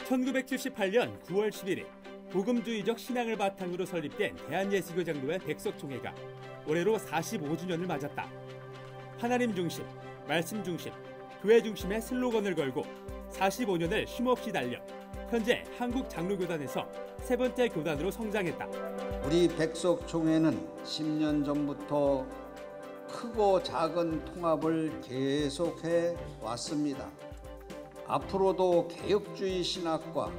1978년 9월 11일 복음주의적 신앙을 바탕으로 설립된 대한예수교 장로회 백석총회가 올해로 45주년을 맞았다. 하나님 중심, 말씀 중심, 교회 중심의 슬로건을 걸고 45년을 쉼없이 달려 현재 한국 장로교단에서 세 번째 교단으로 성장했다. 우리 백석총회는 10년 전부터 크고 작은 통합을 계속해 왔습니다. 앞으로도 개혁주의 신학과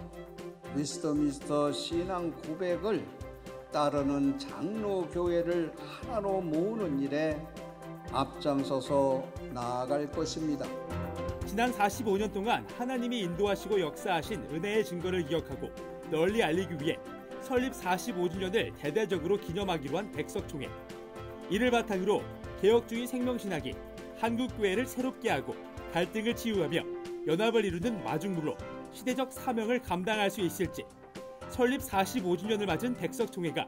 위스터민스터 신앙 고백을 따르는 장로교회를 하나로 모으는 일에 앞장서서 나아갈 것입니다. 지난 45년 동안 하나님이 인도하시고 역사하신 은혜의 증거를 기억하고 널리 알리기 위해 설립 45주년을 대대적으로 기념하기로 한 백석총회. 이를 바탕으로 개혁주의 생명신학이 한국교회를 새롭게 하고 갈등을 치유하며 연합을 이루는 마중물로 시대적 사명을 감당할 수 있을지, 설립 45주년을 맞은 백석총회가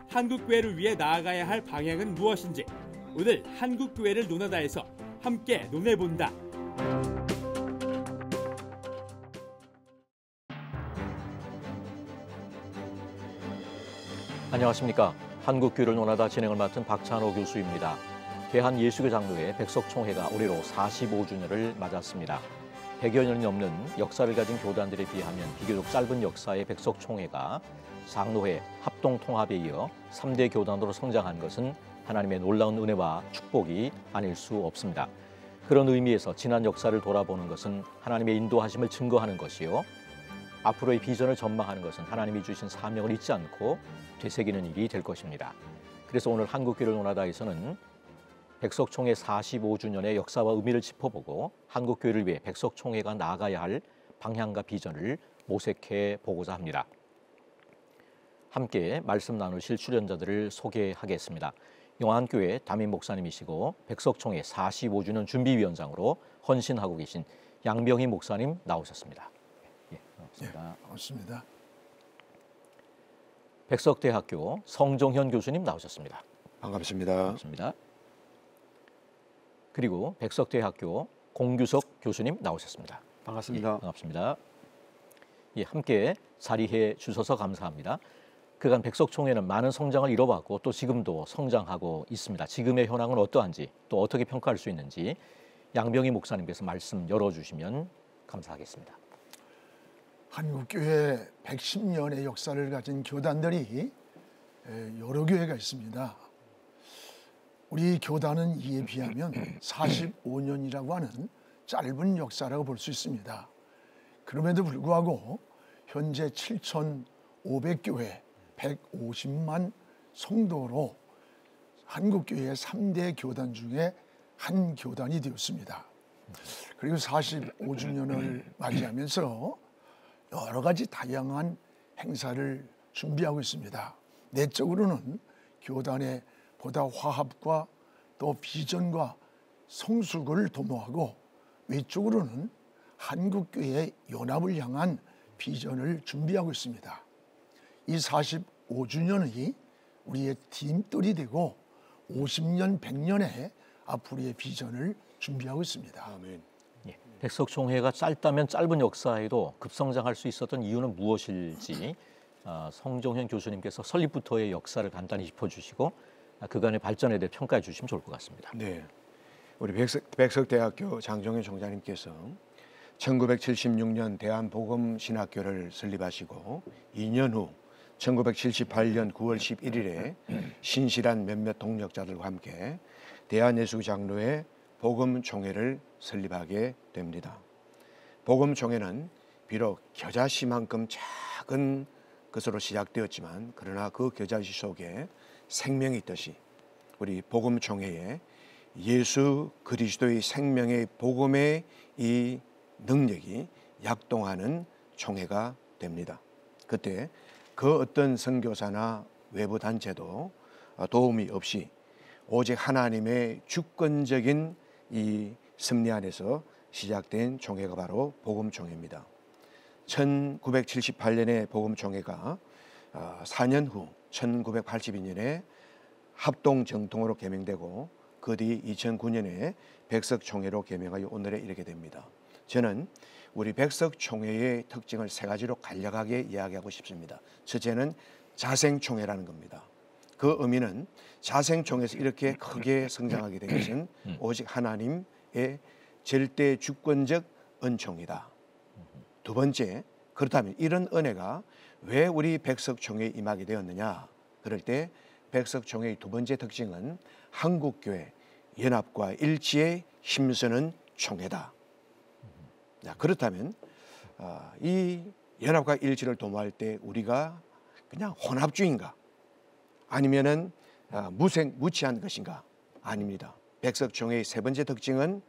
한국교회를 위해 나아가야 할 방향은 무엇인지 오늘 한국교회를 논하다에서 함께 논해본다. 안녕하십니까. 한국교회를 논하다 진행을 맡은 박찬호 교수입니다. 대한예수교 장로회 백석총회가 올해로 45주년을 맞았습니다. 100여 년이 넘는 역사를 가진 교단들에 비하면 비교적 짧은 역사의 백석총회가 장로회 합동통합에 이어 3대 교단으로 성장한 것은 하나님의 놀라운 은혜와 축복이 아닐 수 없습니다. 그런 의미에서 지난 역사를 돌아보는 것은 하나님의 인도하심을 증거하는 것이요, 앞으로의 비전을 전망하는 것은 하나님이 주신 사명을 잊지 않고 되새기는 일이 될 것입니다. 그래서 오늘 한국교회를 논하다에서는 백석총회 45주년의 역사와 의미를 짚어보고 한국교회를 위해 백석총회가 나아가야 할 방향과 비전을 모색해 보고자 합니다. 함께 말씀 나누실 출연자들을 소개하겠습니다. 용안교회 담임 목사님이시고 백석총회 45주년 준비위원장으로 헌신하고 계신 양병희 목사님 나오셨습니다. 반갑습니다. 네, 반갑습니다. 백석대학교 성종현 교수님 나오셨습니다. 반갑습니다. 반갑습니다. 그리고 백석대학교 공규석 교수님 나오셨습니다. 반갑습니다. 반갑습니다. 함께 자리해 주셔서 감사합니다. 그간 백석총회는 많은 성장을 이뤄왔고 또 지금도 성장하고 있습니다. 지금의 현황은 어떠한지 또 어떻게 평가할 수 있는지 양병희 목사님께서 말씀 열어주시면 감사하겠습니다. 한국교회 110년의 역사를 가진 교단들이 여러 교회가 있습니다. 우리 교단은 이에 비하면 45년이라고 하는 짧은 역사라고 볼 수 있습니다. 그럼에도 불구하고 현재 7,500교회 150만 성도로 한국교회의 3대 교단 중에 한 교단이 되었습니다. 그리고 45주년을 맞이하면서 여러 가지 다양한 행사를 준비하고 있습니다. 내적으로는 교단의 보다 화합과 또 비전과 성숙을 도모하고, 외적으로는 한국교회의 연합을 향한 비전을 준비하고 있습니다. 이 45주년이 우리의 팀들이 되고 50년, 100년의 앞으로의 비전을 준비하고 있습니다. 아멘. 백석총회가 짧다면 짧은 역사에도 급성장할 수 있었던 이유는 무엇일지 성종현 교수님께서 설립부터의 역사를 간단히 짚어주시고 그간의 발전에 대해 평가해 주시면 좋을 것 같습니다. 네, 우리 백석대학교 장종현 총장님께서 1976년 대한복음신학교를 설립하시고 2년 후 1978년 9월 11일에 신실한 몇몇 동력자들과 함께 대한예수교 장로회 복음총회를 설립하게 됩니다. 복음총회는 비록 겨자씨만큼 작은 것으로 시작되었지만 그러나 그 겨자씨 속에 생명이 있듯이 우리 복음총회에 예수 그리스도의 생명의 복음의 이 능력이 약동하는 총회가 됩니다. 그때 그 어떤 선교사나 외부 단체도 도움이 없이 오직 하나님의 주권적인 이 섭리 안에서 시작된 총회가 바로 복음총회입니다. 1978년에 복음총회가 4년 후 1982년에 합동정통으로 개명되고 그 뒤 2009년에 백석총회로 개명하여 오늘에 이르게 됩니다. 저는 우리 백석총회의 특징을 세 가지로 간략하게 이야기하고 싶습니다. 첫째는 자생총회라는 겁니다. 그 의미는 자생총회에서 이렇게 크게 성장하게 된 것은 오직 하나님의 절대 주권적 은총이다. 두 번째, 그렇다면 이런 은혜가 왜 우리 백석총회에 임하게 되었느냐? 그럴 때 백석총회의 두 번째 특징은 한국교회 연합과 일치에 힘쓰는 총회다. 자, 그렇다면 이 연합과 일치를 도모할 때 우리가 그냥 혼합주의인가? 아니면은 무치한 것인가? 아닙니다. 백석총회의 세 번째 특징은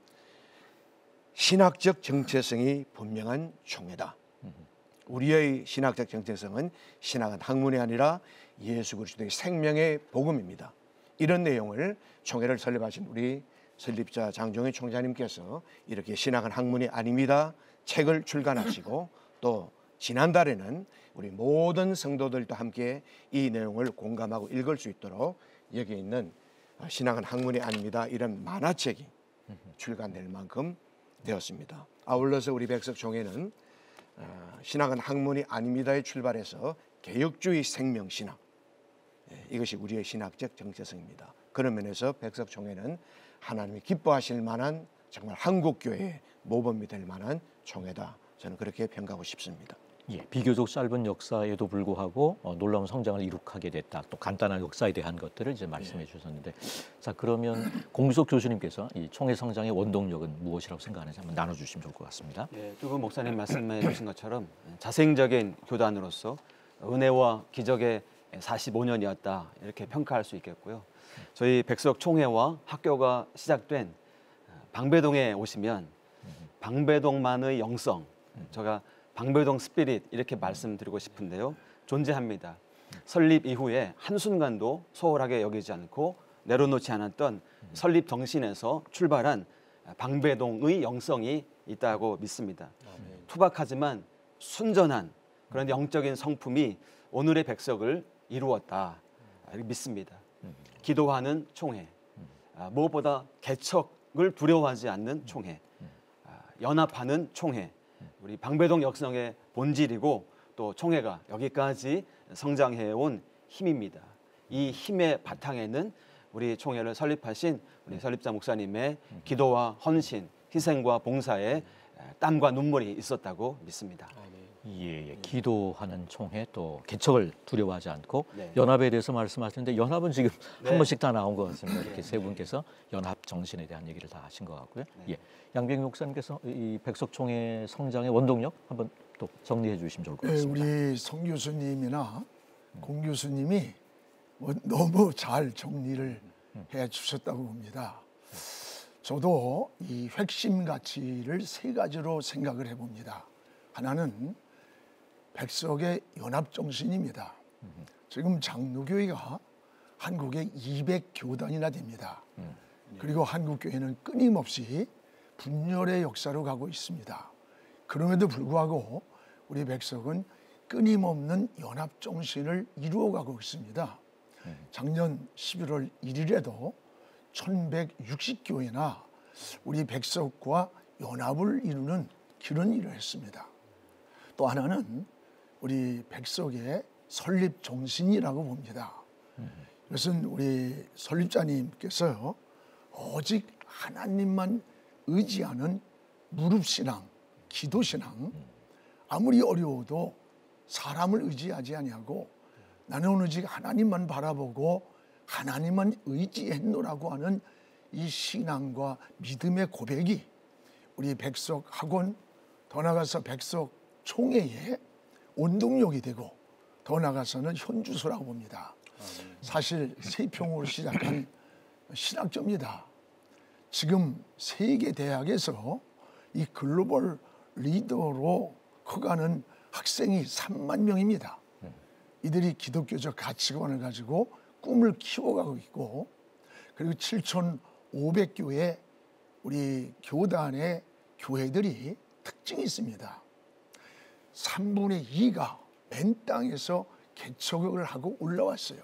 신학적 정체성이 분명한 총회다. 우리의 신학적 정체성은 신학은 학문이 아니라 예수 그리스도의 생명의 복음입니다. 이런 내용을 총회를 설립하신 우리 설립자 장종희 총장님께서 이렇게 신학은 학문이 아닙니다 책을 출간하시고 또 지난달에는 우리 모든 성도들도 함께 이 내용을 공감하고 읽을 수 있도록 여기 있는 신학은 학문이 아닙니다 이런 만화책이 출간될 만큼 되었습니다. 아울러서 우리 백석총회는 신학은 학문이 아닙니다에 출발해서 개혁주의 생명신학, 이것이 우리의 신학적 정체성입니다. 그런 면에서 백석총회는 하나님이 기뻐하실 만한 정말 한국교회의 모범이 될 만한 총회다. 저는 그렇게 평가하고 싶습니다. 예, 비교적 짧은 역사에도 불구하고 놀라운 성장을 이룩하게 됐다. 또 간단한 역사에 대한 것들을 이제 말씀해 주셨는데, 자 그러면 공유석 교수님께서 이 총회 성장의 원동력은 무엇이라고 생각하는지 한번 나눠주시면 좋을 것 같습니다. 예, 두 분 목사님 말씀해 주신 것처럼 자생적인 교단으로서 은혜와 기적의 45년이었다 이렇게 평가할 수 있겠고요. 저희 백석 총회와 학교가 시작된 방배동에 오시면 방배동만의 영성, 제가 방배동 스피릿 이렇게 말씀드리고 싶은데요. 존재합니다. 설립 이후에 한순간도 소홀하게 여기지 않고 내려놓지 않았던 설립 정신에서 출발한 방배동의 영성이 있다고 믿습니다. 투박하지만 순전한 그런 영적인 성품이 오늘의 백석을 이루었다 이렇게 믿습니다. 기도하는 총회, 무엇보다 개척을 두려워하지 않는 총회, 연합하는 총회, 우리 방배동 역성의 본질이고 또 총회가 여기까지 성장해온 힘입니다. 이 힘의 바탕에는 우리 총회를 설립하신 우리 설립자 목사님의 기도와 헌신, 희생과 봉사에 땀과 눈물이 있었다고 믿습니다. 예, 기도하는 총회 또 개척을 두려워하지 않고 네. 연합에 대해서 말씀하시는데 연합은 지금 네. 한 번씩 다 나온 것 같습니다. 이렇게 세 분께서 연합 정신에 대한 얘기를 다 하신 것 같고요. 네. 예, 양병 목사님께서 이 백석총회 성장의 원동력 한번 또 정리해 주시면 좋을 것 같습니다. 우리 성 교수님이나 공 교수님이 너무 잘 정리를 해 주셨다고 봅니다. 저도 이 핵심 가치를 세 가지로 생각을 해봅니다. 하나는 백석의 연합정신입니다. 지금 장로교회가 한국에 200교단이나 됩니다. 그리고 한국교회는 끊임없이 분열의 역사로 가고 있습니다. 그럼에도 불구하고 우리 백석은 끊임없는 연합정신을 이루어가고 있습니다. 작년 11월 1일에도 1160교회나 우리 백석과 연합을 이루는 그런 일을 했습니다. 또 하나는 우리 백석의 설립 정신이라고 봅니다. 이것은 우리 설립자님께서 오직 하나님만 의지하는 무릎신앙, 기도신앙, 아무리 어려워도 사람을 의지하지 아니하고 나는 오직 하나님만 바라보고 하나님만 의지했노라고 하는 이 신앙과 믿음의 고백이 우리 백석 학원, 더 나아가서 백석 총회의 원동력이 되고 더 나아가서는 현주소라고 봅니다. 사실 세평으로 시작한 신학조입니다. 지금 세계 대학에서 이 글로벌 리더로 커가는 학생이 3만 명입니다. 이들이 기독교적 가치관을 가지고 꿈을 키워가고 있고, 그리고 7,500교회 우리 교단의 교회들이 특징이 있습니다. 3분의 2가 맨 땅에서 개척을 하고 올라왔어요.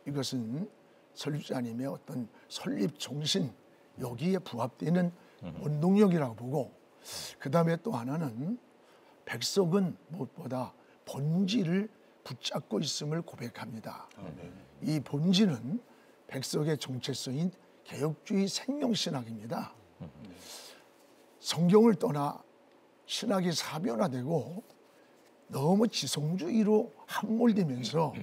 이것은 설립자님의 어떤 설립 정신, 여기에 부합되는 원동력이라고 보고, 그 다음에 또 하나는 백석은 무엇보다 본질을 붙잡고 있음을 고백합니다. 이 본질은 백석의 정체성인 개혁주의 생명신학입니다. 성경을 떠나 신학이 사변화되고 너무 지성주의로 함몰되면서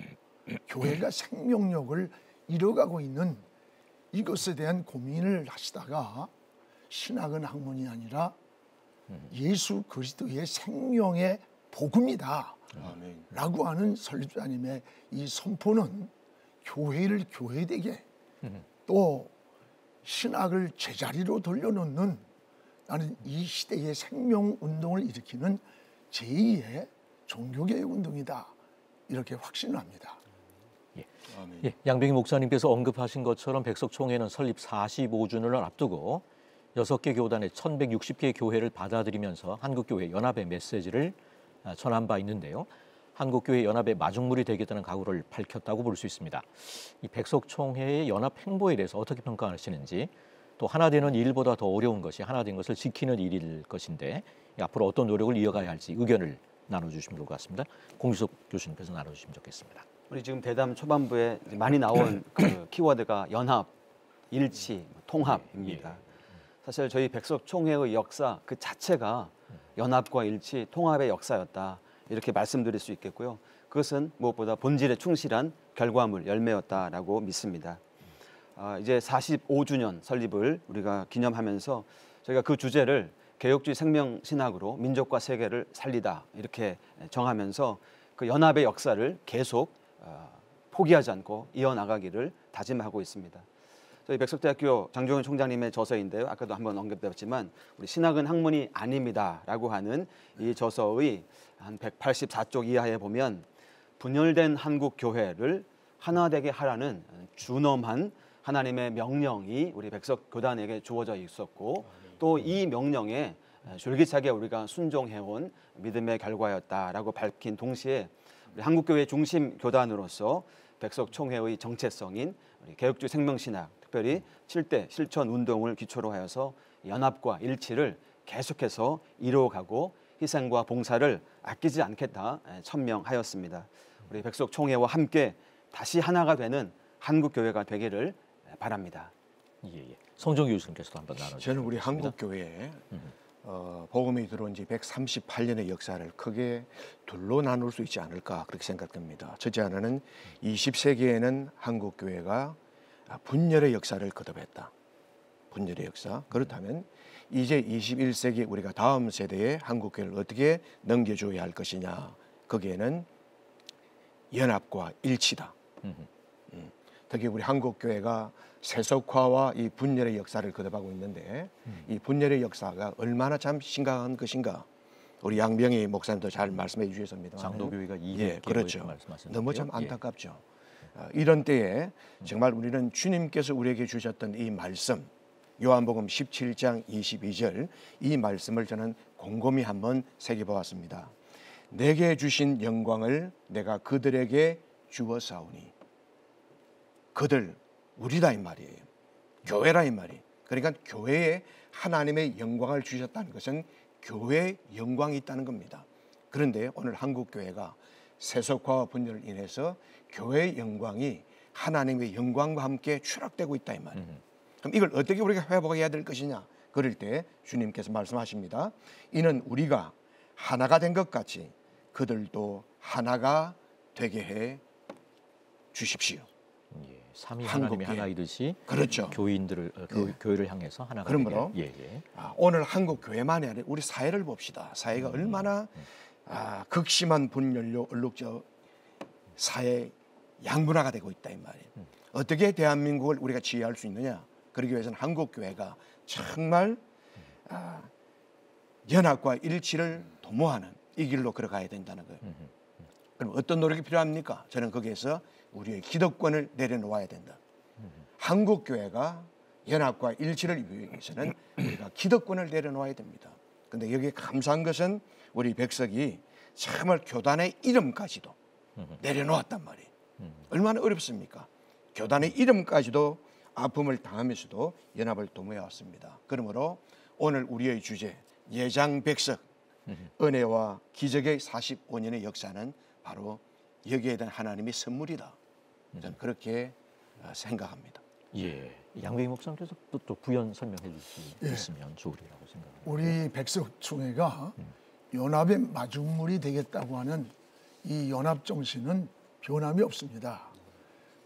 교회가 생명력을 잃어가고 있는 이것에 대한 고민을 하시다가 신학은 학문이 아니라 예수 그리스도의 생명의 복음이다 라고 하는 설립자님의 이 선포는 교회를 교회되게 또 신학을 제자리로 돌려놓는 나는 이 시대의 생명운동을 일으키는 제2의 종교개혁 운동이다 이렇게 확신합니다. 예, 양병희 목사님께서 언급하신 것처럼 백석총회는 설립 45주년을 앞두고 6개 교단의 1160개의 교회를 받아들이면서 한국교회 연합의 메시지를 전한 바 있는데요. 한국교회 연합의 마중물이 되겠다는 각오를 밝혔다고 볼 수 있습니다. 이 백석총회의 연합 행보에 대해서 어떻게 평가하시는지, 또 하나 되는 일보다 더 어려운 것이 하나 된 것을 지키는 일일 것인데 앞으로 어떤 노력을 이어가야 할지 의견을 나눠주시면 좋을 것 같습니다. 공주석 교수님께서 나눠주시면 좋겠습니다. 우리 지금 대담 초반부에 많이 나온 그 키워드가 연합, 일치, 통합입니다. 사실 저희 백석총회의 역사 그 자체가 연합과 일치, 통합의 역사였다 이렇게 말씀드릴 수 있겠고요. 그것은 무엇보다 본질에 충실한 결과물, 열매였다라고 믿습니다. 이제 45주년 설립을 우리가 기념하면서 저희가 그 주제를 개혁주의 생명신학으로 민족과 세계를 살리다 이렇게 정하면서 그 연합의 역사를 계속 포기하지 않고 이어나가기를 다짐하고 있습니다. 저희 백석대학교 장종현 총장님의 저서인데요. 아까도 한번 언급되었지만 우리 신학은 학문이 아닙니다라고 하는 이 저서의 한 184쪽 이하에 보면 분열된 한국 교회를 하나 되게 하라는 준엄한 하나님의 명령이 우리 백석 교단에게 주어져 있었고 또 이 명령에 졸기차게 우리가 순종해온 믿음의 결과였다라고 밝힌 동시에 우리 한국교회 중심 교단으로서 백석총회의 정체성인 우리 개혁주의 생명신학, 특별히 7대 실천 운동을 기초로 하여서 연합과 일치를 계속해서 이루어가고 희생과 봉사를 아끼지 않겠다 천명하였습니다. 우리 백석총회와 함께 다시 하나가 되는 한국교회가 되기를 바랍니다. 예. 성정 교수님께서도 한번 나눠주시죠. 저는 우리 한국교회에 복음이 들어온 지 138년의 역사를 크게 둘로 나눌 수 있지 않을까 그렇게 생각됩니다. 첫째 하나는 20세기에는 한국교회가 분열의 역사를 거듭했다. 분열의 역사. 그렇다면 이제 21세기 우리가 다음 세대에 한국교회를 어떻게 넘겨줘야 할 것이냐. 거기에는 연합과 일치다. 특히 우리 한국교회가 세속화와 이 분열의 역사를 거듭하고 있는데 이 분열의 역사가 얼마나 참 심각한 것인가. 우리 양병희 목사님도 잘 말씀해 주셨습니다. 장로교회가 200개 예, 그렇죠. 말씀하셨는데요. 너무 참 안타깝죠. 이런 때에 정말 우리는 주님께서 우리에게 주셨던 이 말씀 요한복음 17장 22절 이 말씀을 저는 곰곰이 한번 새겨보았습니다. 내게 주신 영광을 내가 그들에게 주었사오니 그들 우리다 이 말이에요. 교회라 이 말이에요. 그러니까 교회에 하나님의 영광을 주셨다는 것은 교회에 영광이 있다는 겁니다. 그런데 오늘 한국교회가 세속화와 분열을 인해서 교회의 영광이 하나님의 영광과 함께 추락되고 있다 이 말이에요. 그럼 이걸 어떻게 우리가 회복해야 될 것이냐? 그럴 때 주님께서 말씀하십니다. 이는 우리가 하나가 된 것 같이 그들도 하나가 되게 해 주십시오. 삼위 하나님이 하나이듯이 그렇죠. 교인들을 교회를 향해서 하나가 그러므로 되게. 오늘 한국 교회만이 아니라 우리 사회를 봅시다. 사회가 얼마나 극심한 분열로 얼룩져 사회 양분화가 되고 있다 이 말이에요. 어떻게 대한민국을 우리가 지휘할 수 있느냐? 그러기 위해서는 한국 교회가 정말 연합과 일치를 도모하는 이 길로 걸어가야 된다는 거예요. 그럼 어떤 노력이 필요합니까? 저는 거기에서 우리의 기득권을 내려놓아야 된다. 한국 교회가 연합과 일치를 이루기 위해서는 우리가 기득권을 내려놓아야 됩니다. 그런데 여기에 감사한 것은 우리 백석이 정말 교단의 이름까지도 내려놓았단 말이에요. 얼마나 어렵습니까? 교단의 이름까지도 아픔을 당하면서도 연합을 도모해 왔습니다. 그러므로 오늘 우리의 주제 예장백석, 은혜와 기적의 45년의 역사는 바로 여기에 대한 하나님의 선물이다. 저는 그렇게 생각합니다. 예, 양배희 목사님께서 또 부연 설명해 주시면 좋으리라고 생각합니다. 우리 백석총회가 연합의 마중물이 되겠다고 하는 이 연합 정신은 변함이 없습니다.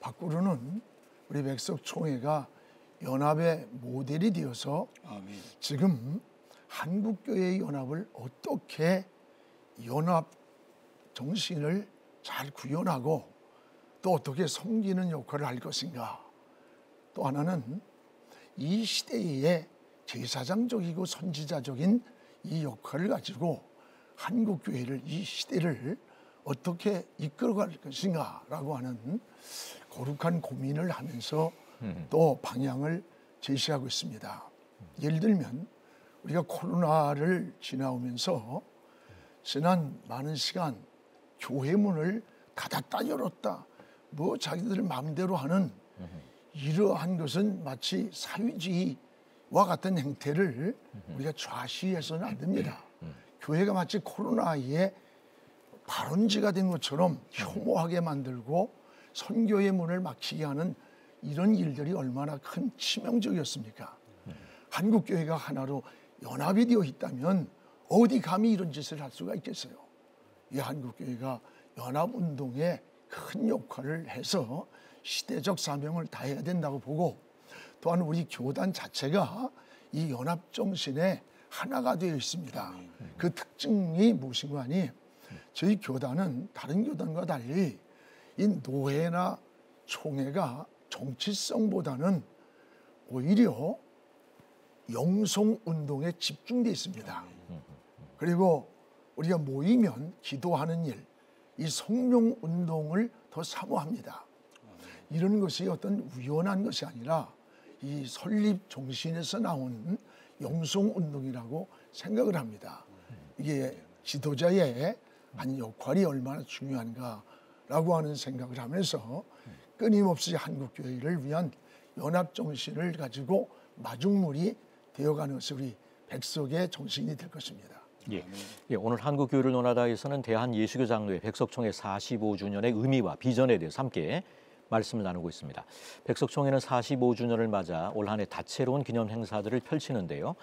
밖으로는 우리 백석총회가 연합의 모델이 되어서 아멘. 지금 한국교회의 연합을 어떻게 연합 정신을 잘 구현하고 또 어떻게 섬기는 역할을 할 것인가. 또 하나는 이 시대의 제사장적이고 선지자적인 이 역할을 가지고 한국교회를, 이 시대를 어떻게 이끌어갈 것인가라고 하는 거룩한 고민을 하면서 또 방향을 제시하고 있습니다. 예를 들면 우리가 코로나를 지나오면서 지난 많은 시간 교회 문을 닫았다 열었다 뭐 자기들 마음대로 하는 이러한 것은 마치 사회주의와 같은 행태를 우리가 좌시해서는 안 됩니다. 교회가 마치 코로나에 발원지가 된 것처럼 혐오하게 만들고 선교의 문을 막히게 하는 이런 일들이 얼마나 큰 치명적이었습니까? 한국교회가 하나로 연합이 되어 있다면 어디 감히 이런 짓을 할 수가 있겠어요? 이 한국교회가 연합운동에 큰 역할을 해서 시대적 사명을 다해야 된다고 보고, 또한 우리 교단 자체가 이 연합정신에 하나가 되어 있습니다. 그 특징이 무엇인가 하니 저희 교단은 다른 교단과 달리 이 노회나 총회가 정치성보다는 오히려 영성운동에 집중되어 있습니다. 그리고 우리가 모이면 기도하는 일, 이 성령운동을 더 사모합니다. 이런 것이 어떤 우연한 것이 아니라 이 설립 정신에서 나온 영성운동이라고 생각을 합니다. 이게 지도자의 한 역할이 얼마나 중요한가라고 하는 생각을 하면서 끊임없이 한국교회를 위한 연합정신을 가지고 마중물이 되어가는 것이 우리 백석의 정신이 될 것입니다. 예, 오늘 한국교회를 논하다에서는 대한예수교 장로회 백석총회 45주년의 의미와 비전에 대해서 함께 말씀을 나누고 있습니다. 백석총회는 45주년을 맞아 올 한 해 다채로운 기념 행사들을 펼치는데요.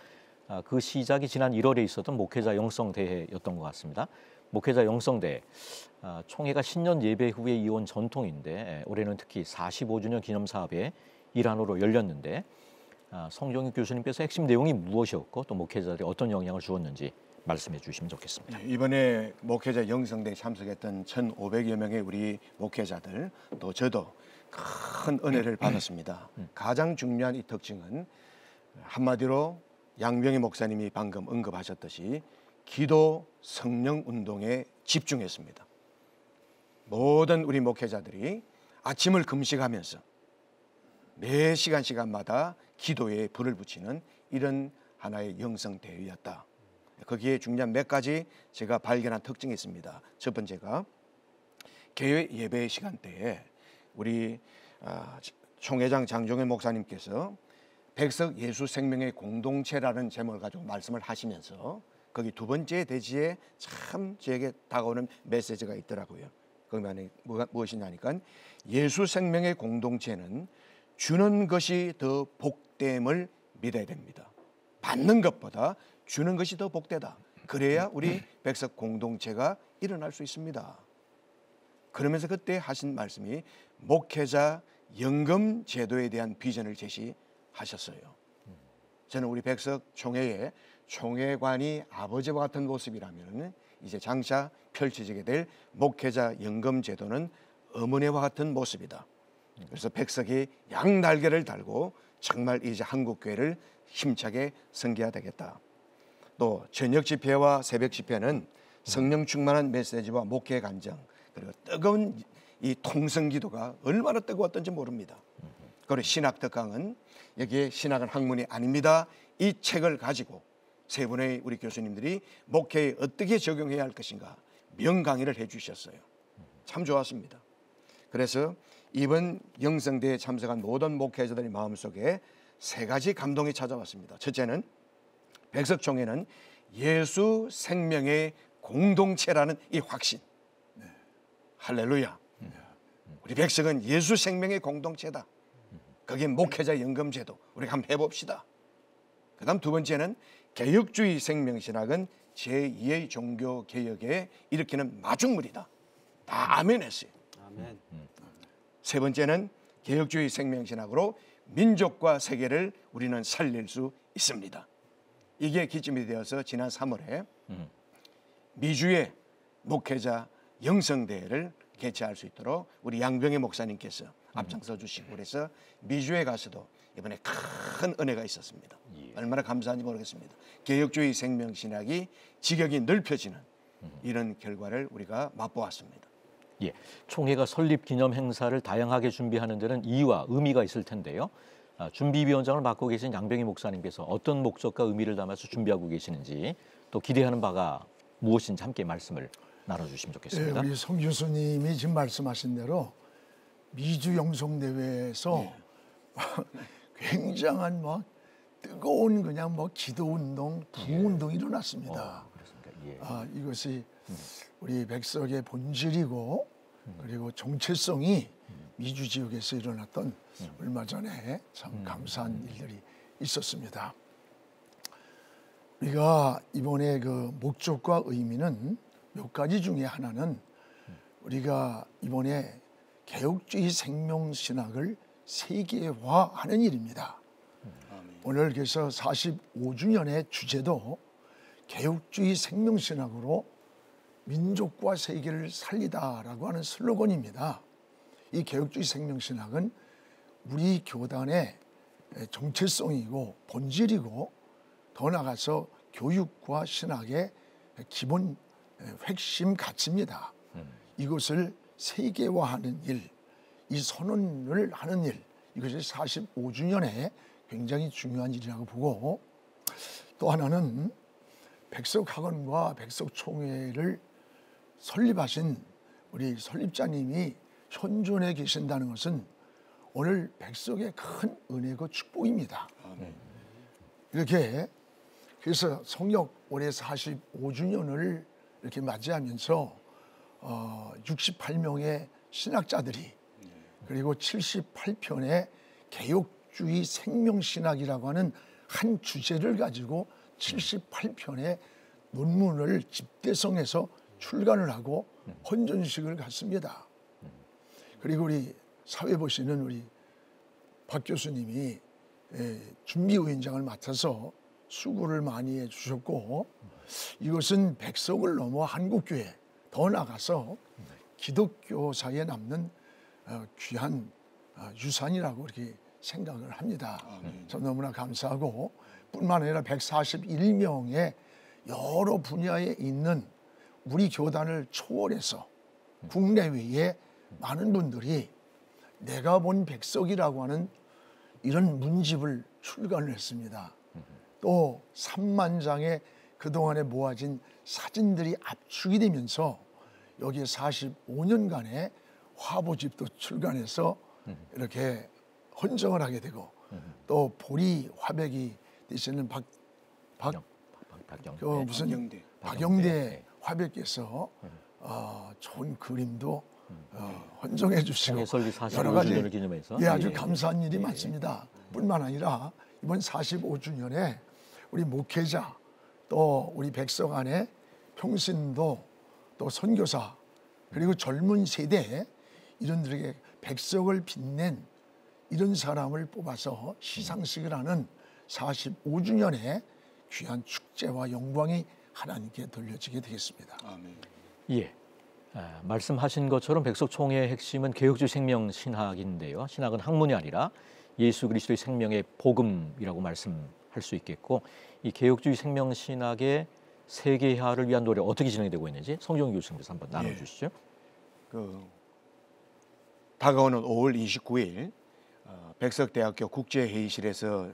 그 시작이 지난 1월에 있었던 목회자 영성대회였던 것 같습니다. 목회자 영성대회, 총회가 신년 예배 후에 이어온 전통인데 올해는 특히 45주년 기념 사업의 일환으로 열렸는데 성종익 교수님께서 핵심 내용이 무엇이었고 또 목회자들이 어떤 영향을 주었는지 말씀해 주시면 좋겠습니다. 이번에 목회자 영성대에 참석했던 1,500여 명의 우리 목회자들, 또 저도 큰 은혜를 받았습니다. 가장 중요한 이 특징은 한마디로 양병희 목사님이 방금 언급하셨듯이 기도 성령 운동에 집중했습니다. 모든 우리 목회자들이 아침을 금식하면서 매 시간마다 기도에 불을 붙이는 이런 하나의 영성대회였다. 거기에 중요한 몇 가지 제가 발견한 특징이 있습니다. 첫 번째가 개회 예배 시간대에 우리 총회장 장종현 목사님께서 백석 예수 생명의 공동체라는 제목을 가지고 말씀을 하시면서 거기 두 번째 대지에 참 저에게 다가오는 메시지가 있더라고요. 그게 무엇이냐니까 예수 생명의 공동체는 주는 것이 더 복됨을 믿어야 됩니다. 받는 것보다 주는 것이 더 복되다. 그래야 우리 백석 공동체가 일어날 수 있습니다. 그러면서 그때 하신 말씀이 목회자 연금 제도에 대한 비전을 제시하셨어요. 저는 우리 백석 총회의 총회관이 아버지와 같은 모습이라면 이제 장차 펼쳐지게 될 목회자 연금 제도는 어머니와 같은 모습이다. 그래서 백석이 양날개를 달고 정말 이제 한국교회를 힘차게 섬겨야 되겠다. 또 저녁 집회와 새벽 집회는 성령 충만한 메시지와 목회 간정, 그리고 뜨거운 이 통성 기도가 얼마나 뜨거웠던지 모릅니다. 그리고 신학 특강은 여기에 신학은 학문이 아닙니다. 이 책을 가지고 세 분의 우리 교수님들이 목회에 어떻게 적용해야 할 것인가 명강의를 해주셨어요. 참 좋았습니다. 그래서 이번 영성대회에 참석한 모든 목회자들의 마음속에 세 가지 감동이 찾아왔습니다. 첫째는 백석총회는 예수 생명의 공동체라는 이 확신. 할렐루야. 우리 백성은 예수 생명의 공동체다. 거기에 목회자 연금제도 우리가 한번 해봅시다. 그 다음 두 번째는 개혁주의 생명신학은 제2의 종교개혁에 일으키는 마중물이다. 다 아멘 했어요. 아멘. 세 번째는 개혁주의 생명신학으로 민족과 세계를 우리는 살릴 수 있습니다. 이게 기점이 되어서 지난 3월에 미주의 목회자 영성대회를 개최할 수 있도록 우리 양병희 목사님께서 앞장서 주시고 그래서 미주에 가서도 이번에 큰 은혜가 있었습니다. 얼마나 감사한지 모르겠습니다. 개혁주의 생명신학이 지경이 넓혀지는 이런 결과를 우리가 맛보았습니다. 예, 총회가 설립 기념 행사를 다양하게 준비하는 데는 이유와 의미가 있을 텐데요. 준비위원장을 맡고 계신 양병희 목사님께서 어떤 목적과 의미를 담아서 준비하고 계시는지 또 기대하는 바가 무엇인지 함께 말씀을 나눠주시면 좋겠습니다. 네, 우리 성 교수님이 지금 말씀하신 대로 미주 영성대회에서 굉장한 막 뜨거운 그냥 뭐 기도운동, 부흥운동이 일어났습니다. 그렇습니까? 예. 이것이 우리 백석의 본질이고 그리고 정체성이 미주 지역에서 일어났던 얼마 전에 참 감사한 일들이 있었습니다. 우리가 이번에 그 목적과 의미는 몇 가지 중에 하나는 우리가 이번에 개혁주의 생명신학을 세계화하는 일입니다. 오늘 그래서 45주년의 주제도 개혁주의 생명신학으로 민족과 세계를 살리다라고 하는 슬로건입니다. 이 개혁주의 생명신학은 우리 교단의 정체성이고 본질이고 더 나아가서 교육과 신학의 기본 핵심 가치입니다. 이것을 세계화하는 일, 이 선언을 하는 일, 이것이 45주년에 굉장히 중요한 일이라고 보고 또 하나는 백석학원과 백석총회를 설립하신 우리 설립자님이 현존해 계신다는 것은 오늘 백석의 큰 은혜고 축복입니다. 이렇게 그래서 성역 올해 45주년을 이렇게 맞이하면서 68명의 신학자들이 그리고 78편의 개혁주의 생명신학이라고 하는 한 주제를 가지고 78편의 논문을 집대성해서 출간을 하고 헌전식을 갖습니다. 그리고 우리 사회 보시는 우리 박 교수님이 준비위원장을 맡아서 수고를 많이 해주셨고 이것은 백석을 넘어 한국교회 더 나가서 기독교사에 남는 귀한 유산이라고 이렇게 생각을 합니다. 참 너무나 감사하고 뿐만 아니라 141명의 여러 분야에 있는 우리 교단을 초월해서 국내외에 많은 분들이 내가 본 백석이라고 하는 이런 문집을 출간을 했습니다. 또 3만 장의 그동안에 모아진 사진들이 압축이 되면서 여기에 45년간의 화보집도 출간해서 이렇게 헌정을 하게 되고 또 보리 화백이 되시는 박영대 화백께서 좋은 그림도 헌정해 주시고 설립 여러 가지 45주년을 기념해서 아주 감사한 일이 많습니다. 뿐만 아니라 이번 45주년에 우리 목회자 또 우리 백석 안에 평신도 또 선교사 그리고 젊은 세대 이런들에게 백석을 빛낸 이런 사람을 뽑아서 시상식을 하는 45주년의 귀한 축제와 영광이 하나님께 돌려지게 되겠습니다. 아멘. 예. 말씀하신 것처럼 백석총회의 핵심은 개혁주의 생명신학인데요. 신학은 학문이 아니라 예수 그리스도의 생명의 복음이라고 말씀할 수 있겠고 이 개혁주의 생명신학의 세계화를 위한 노력 어떻게 진행이 되고 있는지 성종 교수님께서 한번 나눠주시죠. 다가오는 5월 29일 백석대학교 국제회의실에서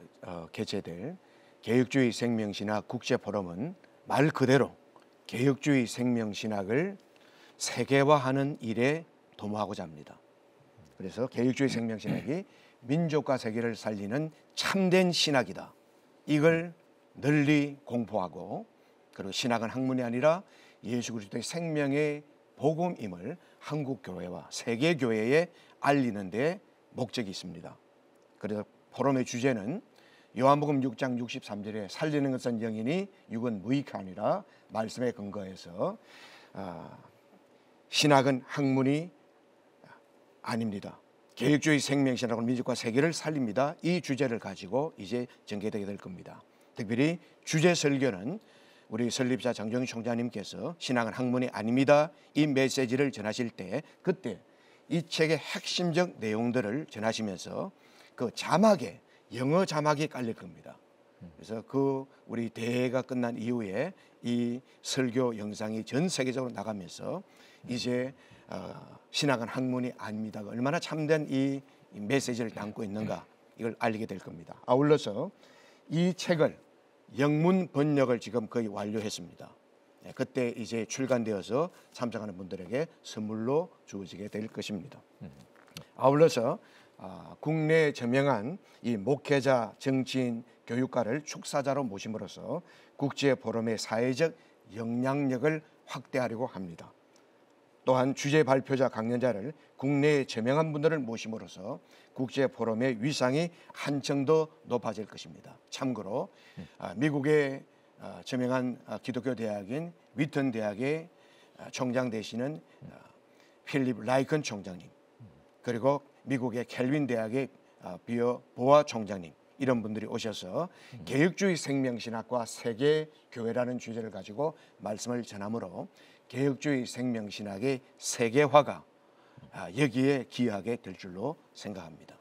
개최될 개혁주의 생명신학 국제포럼은 말 그대로 개혁주의 생명신학을 세계화하는 일에 도모하고자 합니다. 그래서 개혁주의 생명신학이 민족과 세계를 살리는 참된 신학이다. 이걸 널리 공포하고 그리고 신학은 학문이 아니라 예수 그리스도의 생명의 복음임을 한국 교회와 세계 교회에 알리는 데 목적이 있습니다. 그래서 포럼의 주제는 요한복음 6장 63절에 살리는 것은 영이니 육은 무익하 아니라 말씀에 근거해서 신학은 학문이 아닙니다. 계획주의 생명신학은 민족과 세계를 살립니다. 이 주제를 가지고 이제 전개되게 될 겁니다. 특별히 주제 설교는 우리 설립자 장종희 총장님께서 신학은 학문이 아닙니다. 이 메시지를 전하실 때 그때 이 책의 핵심적 내용들을 전하시면서 그 자막에 영어 자막이 깔릴 겁니다. 그래서 그 우리 대회가 끝난 이후에 이 설교 영상이 전 세계적으로 나가면서 이제 신학은 학문이 아닙니다가 얼마나 참된 이 메시지를 담고 있는가 이걸 알리게 될 겁니다. 아울러서 이 책을 영문 번역을 지금 거의 완료했습니다. 그때 이제 출간되어서 참석하는 분들에게 선물로 주어지게 될 것입니다. 아울러서 국내에 저명한 이 목회자, 정치인, 교육가를 축사자로 모심으로써 국제 포럼의 사회적 영향력을 확대하려고 합니다. 또한 주제 발표자, 강연자를 국내에 저명한 분들을 모심으로써 국제 포럼의 위상이 한층 더 높아질 것입니다. 참고로 미국의 저명한 기독교 대학인 위턴 대학의 총장 되시는 필립 라이컨 총장님, 그리고 미국의 켈빈 대학의 비어 보아 총장님, 이런 분들이 오셔서 개혁주의 생명신학과 세계 교회라는 주제를 가지고 말씀을 전함으로 개혁주의 생명신학의 세계화가 여기에 기여하게 될 줄로 생각합니다.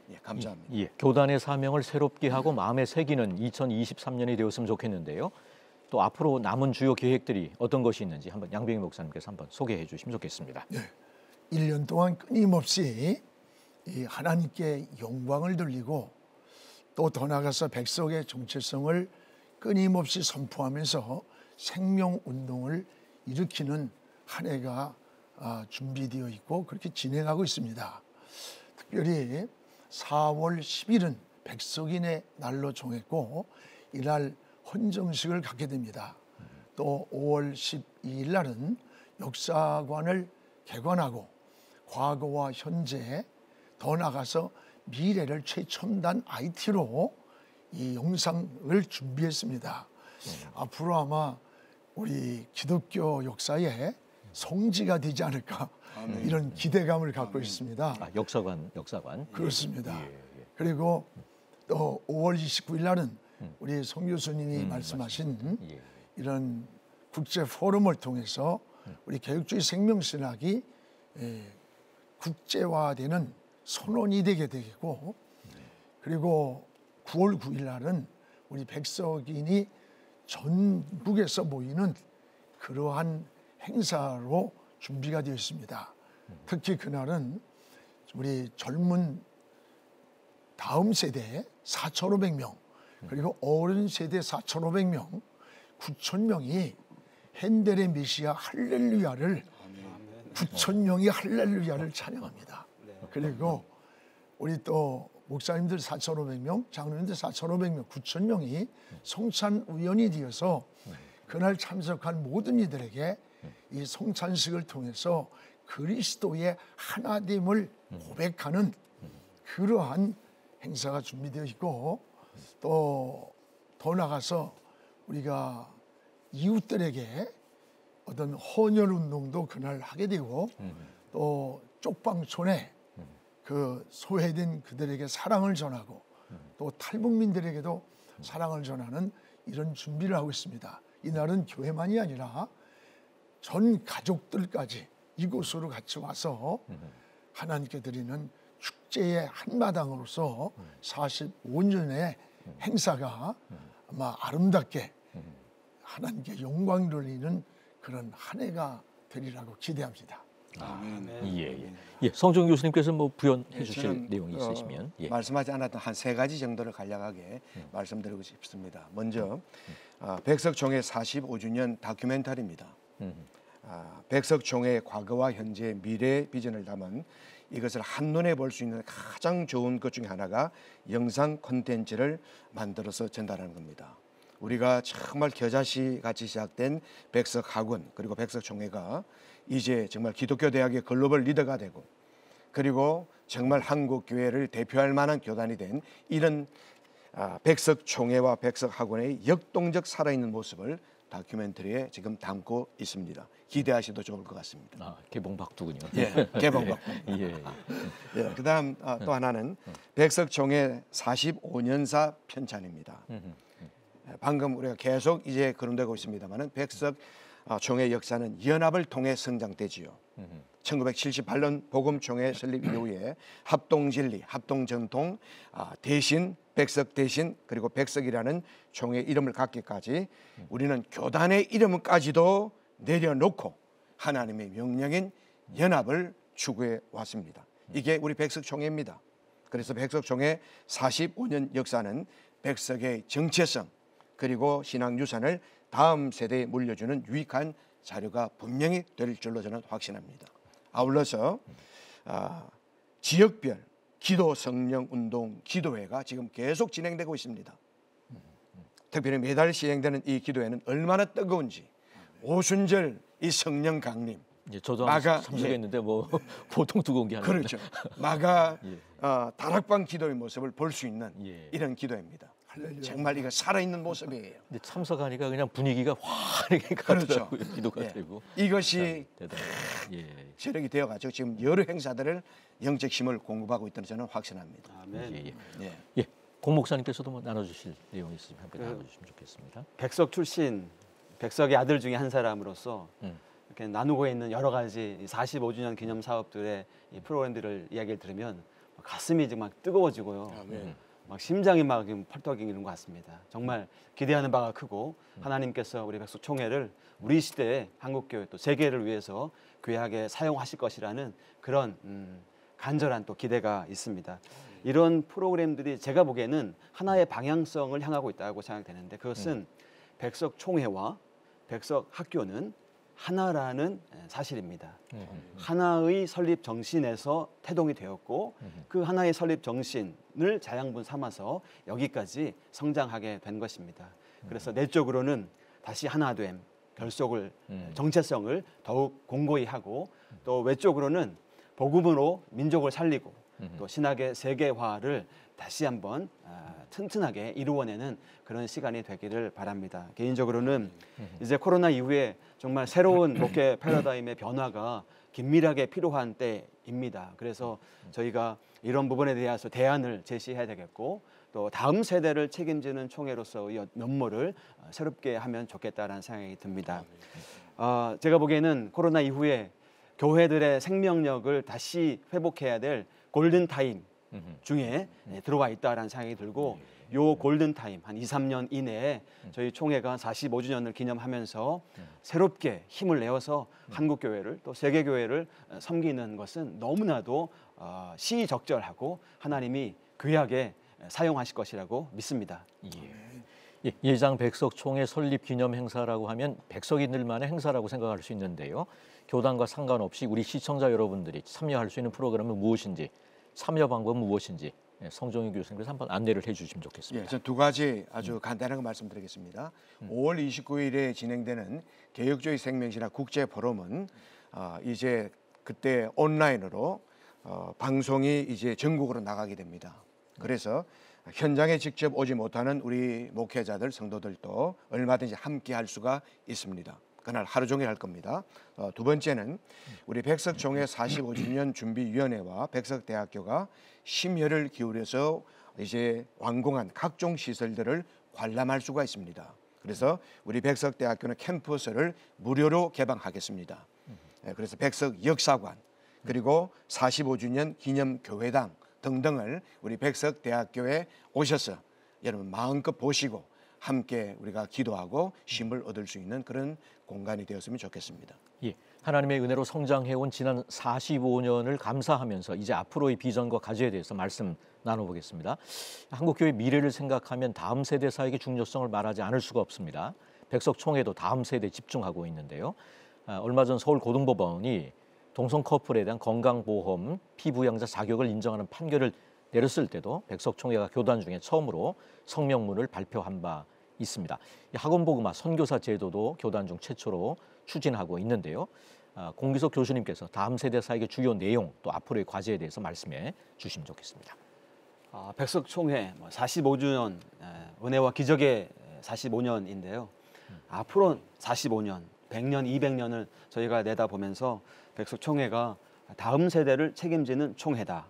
예, 감사합니다. 예, 교단의 사명을 새롭게 하고 마음에 새기는 2023년이 되었으면 좋겠는데요. 또 앞으로 남은 주요 계획들이 어떤 것이 있는지 한번 양병희 목사님께서 한번 소개해 주시면 좋겠습니다. 네, 1년 동안 끊임없이 이 하나님께 영광을 돌리고 또 더 나아가서 백성의 정체성을 끊임없이 선포하면서 생명운동을 일으키는 한 해가 준비되어 있고 그렇게 진행하고 있습니다. 특별히 4월 10일은 백석인의 날로 정했고 이날 헌정식을 갖게 됩니다. 또 5월 12일 날은 역사관을 개관하고 과거와 현재 더 나아가서 미래를 최첨단 IT로 이 영상을 준비했습니다. 앞으로 아마 우리 기독교 역사에 성지가 되지 않을까 이런 기대감을 갖고 있습니다. 역사관. 그렇습니다. 예. 그리고 또 5월 29일 날은 우리 송 교수님이 말씀하신 이런 국제 포럼을 통해서 우리 개혁주의 생명신학이 국제화되는 선언이 되게 되겠고, 그리고 9월 9일 날은 우리 백석인이 전국에서 모이는 그러한 행사로 준비가 되어 있습니다. 특히 그날은 우리 젊은 다음 세대 4,500명, 그리고 어른 세대 4,500명, 9,000명이 핸델의 메시아 할렐루야를 9,000명이 할렐루야를 찬양합니다. 그리고 우리 또 목사님들 4,500명, 장로님들 4,500명, 9,000명이 성찬 우연이 되어서 그날 참석한 모든 이들에게 이 성찬식을 통해서 그리스도의 하나됨을 고백하는 그러한 행사가 준비되어 있고, 또 더 나가서 우리가 이웃들에게 어떤 헌혈 운동도 그날 하게 되고, 또 쪽방촌에 그 소외된 그들에게 사랑을 전하고 또 탈북민들에게도 사랑을 전하는 이런 준비를 하고 있습니다. 이날은 교회만이 아니라 전 가족들까지 이곳으로 같이 와서 하나님께 드리는 축제의 한마당으로서 45년의 행사가 아마 아름답게 하나님께 영광 돌리는 그런 한 해가 되리라고 기대합니다. 예. 성종 교수님께서 뭐 부연해 주실 내용이 있으시면 말씀하지 않았던 한 3가지 정도를 간략하게 말씀드리고 싶습니다. 먼저 백석총회 45주년 다큐멘터리입니다. 백석총회의 과거와 현재 미래 비전을 담은 이것을 한눈에 볼 수 있는 가장 좋은 것 중에 하나가 영상 콘텐츠를 만들어서 전달하는 겁니다. 우리가 정말 겨자씨 같이 시작된 백석학원 그리고 백석총회가 이제 정말 기독교 대학의 글로벌 리더가 되고 그리고 정말 한국 교회를 대표할 만한 교단이 된 이런 백석총회와 백석학원의 역동적 살아있는 모습을 다큐멘터리에 지금 담고 있습니다. 기대하셔도 좋을 것 같습니다. 개봉박두군요. 예, 개봉박두. 예. 예, 그다음 또 하나는 백석총회 45년사 편찬입니다. 방금 우리가 계속 이제 거론되고 있습니다만은 백석총회 역사는 연합을 통해 성장되지요. 1978년 복음총회 설립 이후에 합동진리, 합동전통, 대신, 백석 대신 그리고 백석이라는 총회 이름을 갖기까지 우리는 교단의 이름까지도 내려놓고 하나님의 명령인 연합을 추구해 왔습니다. 이게 우리 백석총회입니다. 그래서 백석총회 45년 역사는 백석의 정체성 그리고 신앙유산을 다음 세대에 물려주는 유익한 자료가 분명히 될 줄로 저는 확신합니다. 아울러서 지역별 기도 성령 운동 기도회가 지금 계속 진행되고 있습니다. 특별히 매달 시행되는 이 기도회는 얼마나 뜨거운지 오순절 이 성령 강림 저도 참석했는데 뭐 보통 뜨거운 게 아니에요. 그렇죠. 마가 다락방 기도의 모습을 볼 수 있는 이런 기도회입니다. 정말 이거 살아있는 모습이에요. 근데 참석하니까 그냥 분위기가 화르게 가더라고요. 그렇죠. 기도가 되고. 이것이 세력이 되어가지고 지금 여러 행사들을 영적 힘을 공급하고 있다는 저는 확신합니다. 아멘. 공 목사님께서도 뭐 나눠주실 내용이 있으면 함께 나눠주시면 좋겠습니다. 백석 출신, 백석의 아들 중에 한 사람으로서 이렇게 나누고 있는 여러 가지 45주년 기념 사업들의 이 프로그램들을 이야기를 들으면 가슴이 정말 뜨거워지고요. 막 심장이 막 펄떡이는 것 같습니다. 정말 기대하는 바가 크고 하나님께서 우리 백석총회를 우리 시대의 한국교회 또 세계를 위해서 귀하게 사용하실 것이라는 그런 간절한 또 기대가 있습니다. 이런 프로그램들이 제가 보기에는 하나의 방향성을 향하고 있다고 생각되는데 그것은 백석총회와 백석학교는 하나라는 사실입니다. 하나의 설립 정신에서 태동이 되었고 그 하나의 설립 정신을 자양분 삼아서 여기까지 성장하게 된 것입니다. 그래서 내적으로는 다시 하나됨, 결속을 정체성을 더욱 공고히 하고 또 외적으로는 복음으로 민족을 살리고 또 신학의 세계화를 다시 한번 튼튼하게 이루어내는 그런 시간이 되기를 바랍니다. 개인적으로는 이제 코로나 이후에 정말 새로운 목회 패러다임의 변화가 긴밀하게 필요한 때입니다. 그래서 저희가 이런 부분에 대해서 대안을 제시해야 되겠고 또 다음 세대를 책임지는 총회로서의 면모를 새롭게 하면 좋겠다라는 생각이 듭니다. 제가 보기에는 코로나 이후에 교회들의 생명력을 다시 회복해야 될 골든타임 중에 들어와 있다라는 생각이 들고 요 골든타임 한 2, 3년 이내에 저희 총회가 45주년을 기념하면서 새롭게 힘을 내어서 한국교회를 또 세계교회를 섬기는 것은 너무나도 시의적절하고 하나님이 귀하게 사용하실 것이라고 믿습니다. 예장 백석총회 설립 기념 행사라고 하면 백석인들만의 행사라고 생각할 수 있는데요. 교단과 상관없이 우리 시청자 여러분들이 참여할 수 있는 프로그램은 무엇인지 참여 방법은 무엇인지 성종희 교수님께서 한번 안내를 해주시면 좋겠습니다. 전 두 가지 아주 간단한 거 말씀드리겠습니다. 5월 29일에 진행되는 개혁주의 생명신학 국제 포럼은 이제 그때 온라인으로 방송이 이제 전국으로 나가게 됩니다. 그래서 현장에 직접 오지 못하는 우리 목회자들, 성도들도 얼마든지 함께 할 수가 있습니다. 그날 하루 종일 할 겁니다. 두 번째는 우리 백석총회 45주년 준비위원회와 백석대학교가 심혈을 기울여서 이제 완공한 각종 시설들을 관람할 수가 있습니다. 그래서 우리 백석대학교는 캠퍼스를 무료로 개방하겠습니다. 그래서 백석역사관 그리고 45주년 기념교회당 등등을 우리 백석대학교에 오셔서 여러분 마음껏 보시고 함께 우리가 기도하고 쉼을 얻을 수 있는 그런 공간이 되었으면 좋겠습니다. 하나님의 은혜로 성장해온 지난 45년을 감사하면서 이제 앞으로의 비전과 과제에 대해서 말씀 나눠보겠습니다. 한국교회 미래를 생각하면 다음 세대 사역의 중요성을 말하지 않을 수가 없습니다. 백석총회도 다음 세대에 집중하고 있는데요. 얼마 전 서울고등법원이 동성 커플에 대한 건강보험 피부양자 자격을 인정하는 판결을 내렸을 때도 백석총회가 교단 중에 처음으로 성명문을 발표한 바 있습니다. 이 학원복음화 선교사 제도도 교단 중 최초로 추진하고 있는데요. 공기석 교수님께서 다음 세대 사역의 주요 내용 또 앞으로의 과제에 대해서 말씀해 주시면 좋겠습니다. 백석총회 45주년 은혜와 기적의 45년인데요. 앞으로 45년, 100년, 200년을 저희가 내다보면서 백석총회가 다음 세대를 책임지는 총회다.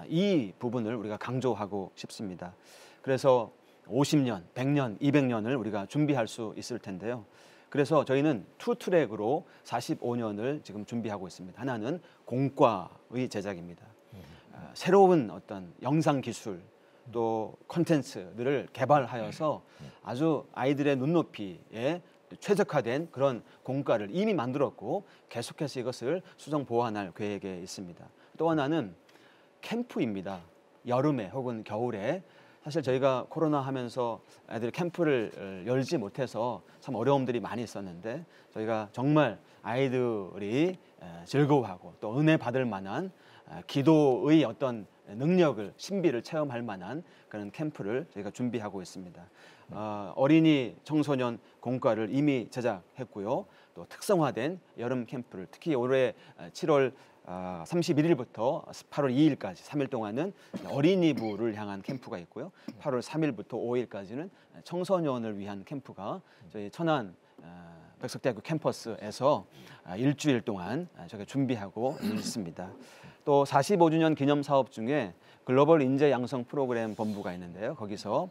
이 부분을 우리가 강조하고 싶습니다. 그래서 50년, 100년, 200년을 우리가 준비할 수 있을 텐데요. 그래서 저희는 투 트랙으로 45년을 지금 준비하고 있습니다. 하나는 공과의 제작입니다. 새로운 어떤 영상 기술 또 콘텐츠들을 개발하여서 아주 아이들의 눈높이에 최적화된 그런 공과를 이미 만들었고 계속해서 이것을 수정 보완할 계획에 있습니다. 또 하나는 캠프입니다. 여름에 혹은 겨울에 사실 저희가 코로나 하면서 애들 캠프를 열지 못해서 참 어려움들이 많이 있었는데 저희가 정말 아이들이 즐거워하고 또 은혜 받을 만한 기도의 어떤 능력을 신비를 체험할 만한 그런 캠프를 저희가 준비하고 있습니다. 어린이 청소년 공과를 이미 제작했고요. 또 특성화된 여름 캠프를 특히 올해 7월 31일부터 8월 2일까지 3일 동안은 어린이부를 향한 캠프가 있고요. 8월 3일부터 5일까지는 청소년을 위한 캠프가 저희 천안 백석대학교 캠퍼스에서 일주일 동안 저희가 준비하고 있습니다. 또 45주년 기념 사업 중에 글로벌 인재 양성 프로그램 본부가 있는데요. 거기서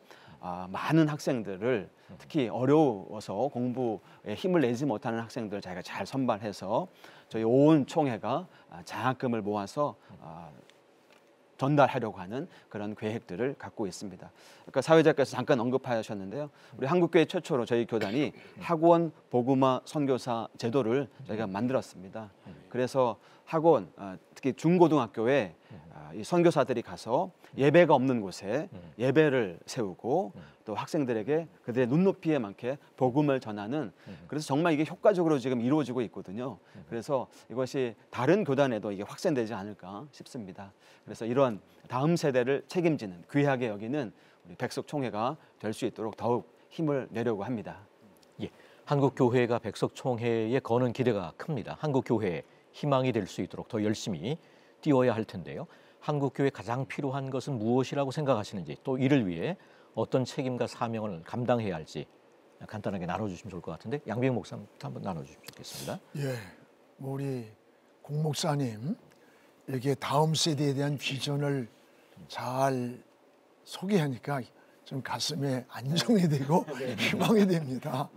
많은 학생들을 특히 어려워서 공부에 힘을 내지 못하는 학생들을 저희가 잘 선발해서 저희 온 총회가 장학금을 모아서 전달하려고 하는 그런 계획들을 갖고 있습니다. 그러니까 사회자께서 잠깐 언급하셨는데요. 우리 한국교회 최초로 저희 교단이 학원 복음화 선교사 제도를 저희가 만들었습니다. 그래서 학원, 특히 중고등학교에 이 선교사들이 가서 예배가 없는 곳에 예배를 세우고 또 학생들에게 그들의 눈높이에 맞게 복음을 전하는 그래서 정말 이게 효과적으로 지금 이루어지고 있거든요. 그래서 이것이 다른 교단에도 이게 확산되지 않을까 싶습니다. 그래서 이런 다음 세대를 책임지는 귀하게 여기는 우리 백석총회가 될 수 있도록 더욱 힘을 내려고 합니다. 예, 한국교회가 백석총회에 거는 기대가 큽니다. 한국교회의 희망이 될 수 있도록 더 열심히 뛰어야 할 텐데요. 한국교회에 가장 필요한 것은 무엇이라고 생각하시는지 또 이를 위해 어떤 책임과 사명을 감당해야 할지 간단하게 나눠주시면 좋을 것 같은데 양비영 목사님부터 한번 나눠주시면 좋겠습니다. 예, 우리 공 목사님 이렇게 다음 세대에 대한 비전을 잘 소개하니까 좀 가슴에 안정이 되고 희망이 됩니다.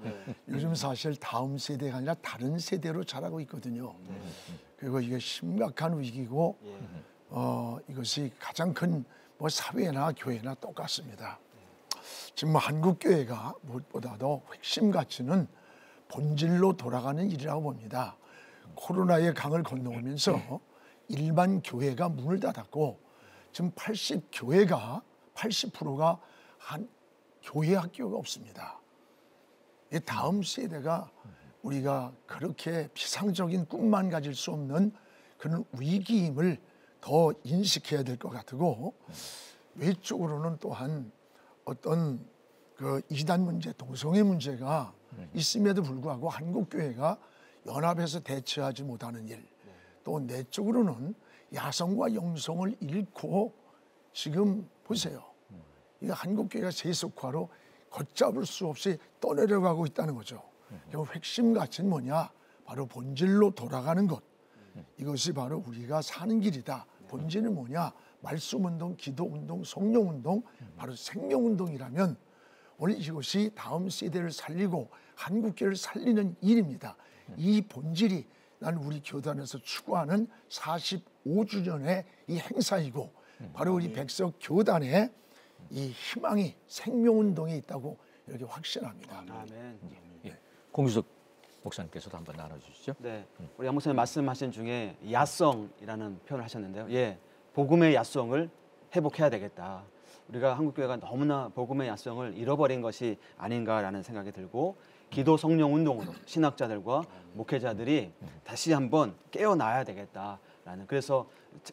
요즘 사실 다음 세대가 아니라 다른 세대로 자라고 있거든요. 그리고 이게 심각한 위기고 이것이 가장 큰 뭐 사회나 교회나 똑같습니다. 지금 한국 교회가 무엇보다도 핵심 가치는 본질로 돌아가는 일이라고 봅니다. 코로나의 강을 건너오면서 일반 교회가 문을 닫았고 지금 80%가 한 교회 학교가 없습니다. 이 다음 세대가 우리가 그렇게 비상적인 꿈만 가질 수 없는 그런 위기임을 더 인식해야 될 것 같고 외적으로는 또한 어떤 그 이단 문제, 동성애 문제가 있음에도 불구하고 한국 교회가 연합해서 대처하지 못하는 일, 또 내적으로는 야성과 영성을 잃고 지금 보세요. 이 한국 교회가 세속화로 걷잡을 수 없이 떠내려가고 있다는 거죠. 결국 핵심 가치는 뭐냐? 바로 본질로 돌아가는 것. 이것이 바로 우리가 사는 길이다. 본질은 뭐냐? 말씀운동, 기도운동, 성령운동, 바로 생명운동이라면 오늘 이것이 다음 세대를 살리고 한국교회를 살리는 일입니다. 이 본질이 난 우리 교단에서 추구하는 45주년의 이 행사이고 바로 우리 백석교단의 이 희망이 생명운동에 있다고 이렇게 확신합니다. 아멘. 예, 공유석 목사님께서도 한번 나눠주시죠. 네, 우리 양 목사님 말씀하신 중에 야성이라는 표현을 하셨는데요. 예, 복음의 야성을 회복해야 되겠다. 우리가 한국교회가 너무나 복음의 야성을 잃어버린 것이 아닌가라는 생각이 들고 기도 성령 운동으로 신학자들과 목회자들이 다시 한번 깨어나야 되겠다라는 그래서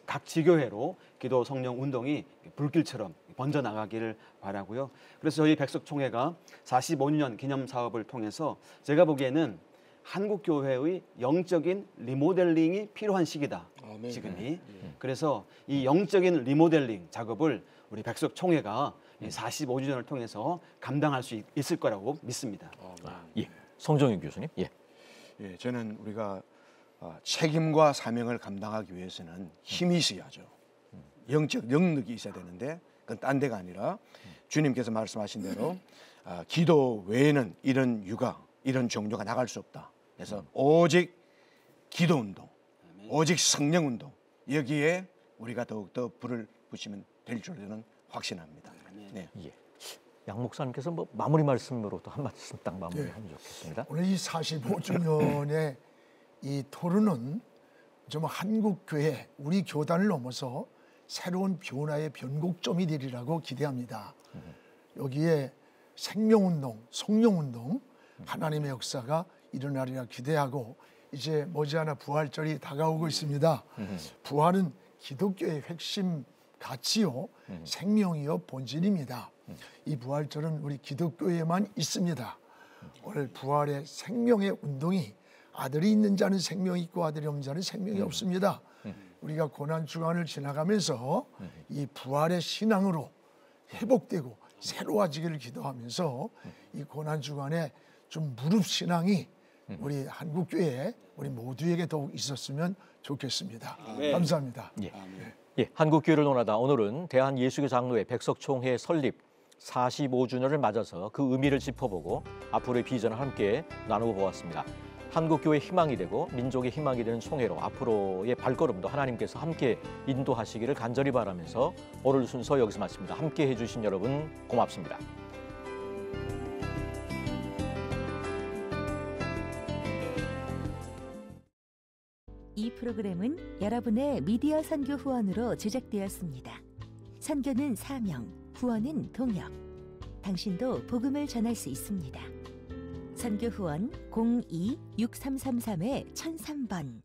각 지교회로 기도 성령 운동이 불길처럼 번져 나가기를 바라고요. 그래서 저희 백석총회가 45주년 기념 사업을 통해서 제가 보기에는 한국 교회의 영적인 리모델링이 필요한 시기다. 지금이. 그래서 이 영적인 리모델링 작업을 우리 백석총회가 45주년을 통해서 감당할 수 있을 거라고 믿습니다. 예. 성정윤 교수님. 예. 예, 저는 우리가 책임과 사명을 감당하기 위해서는 힘이 있어야죠. 영적 능력이 있어야 되는데 그건 딴 데가 아니라 주님께서 말씀하신 대로 기도 외에는 이런 육아, 이런 종교가 나갈 수 없다. 그래서 오직 기도 운동, 오직 성령 운동 여기에 우리가 더욱더 불을 붙이면 될 줄 저는 확신합니다. 네. 예. 양 목사님께서 뭐 마무리 말씀으로 또 한 말씀 딱 마무리하면 좋겠습니다. 오늘 이 45주년의 이 토론은 좀 한국 교회, 우리 교단을 넘어서 새로운 변화의 변곡점이 되리라고 기대합니다. 여기에 생명운동, 성령운동, 하나님의 역사가 일어나리라 기대하고 이제 머지않아 부활절이 다가오고 있습니다. 부활은 기독교의 핵심 가치요, 생명이요, 본질입니다. 이 부활절은 우리 기독교에만 있습니다. 오늘 부활의 생명의 운동이 아들이 있는 자는 생명이 있고 아들이 없는 자는 생명이 없습니다. 우리가 고난주간을 지나가면서 이 부활의 신앙으로 회복되고 새로워지기를 기도하면서 이 고난주간에 좀 무릎신앙이 우리 한국교회에 우리 모두에게 더욱 있었으면 좋겠습니다. 감사합니다. 예, 한국교회를 논하다 오늘은 대한예수교 장로회 백석총회 설립 45주년을 맞아서 그 의미를 짚어보고 앞으로의 비전을 함께 나누고 보았습니다. 한국교회의 희망이 되고 민족의 희망이 되는 총회로 앞으로의 발걸음도 하나님께서 함께 인도하시기를 간절히 바라면서 오늘 순서 여기서 마칩니다. 함께 해주신 여러분 고맙습니다. 이 프로그램은 여러분의 미디어 선교 후원으로 제작되었습니다. 선교는 사명, 후원은 동역. 당신도 복음을 전할 수 있습니다. 선교 후원 02-6333-1003번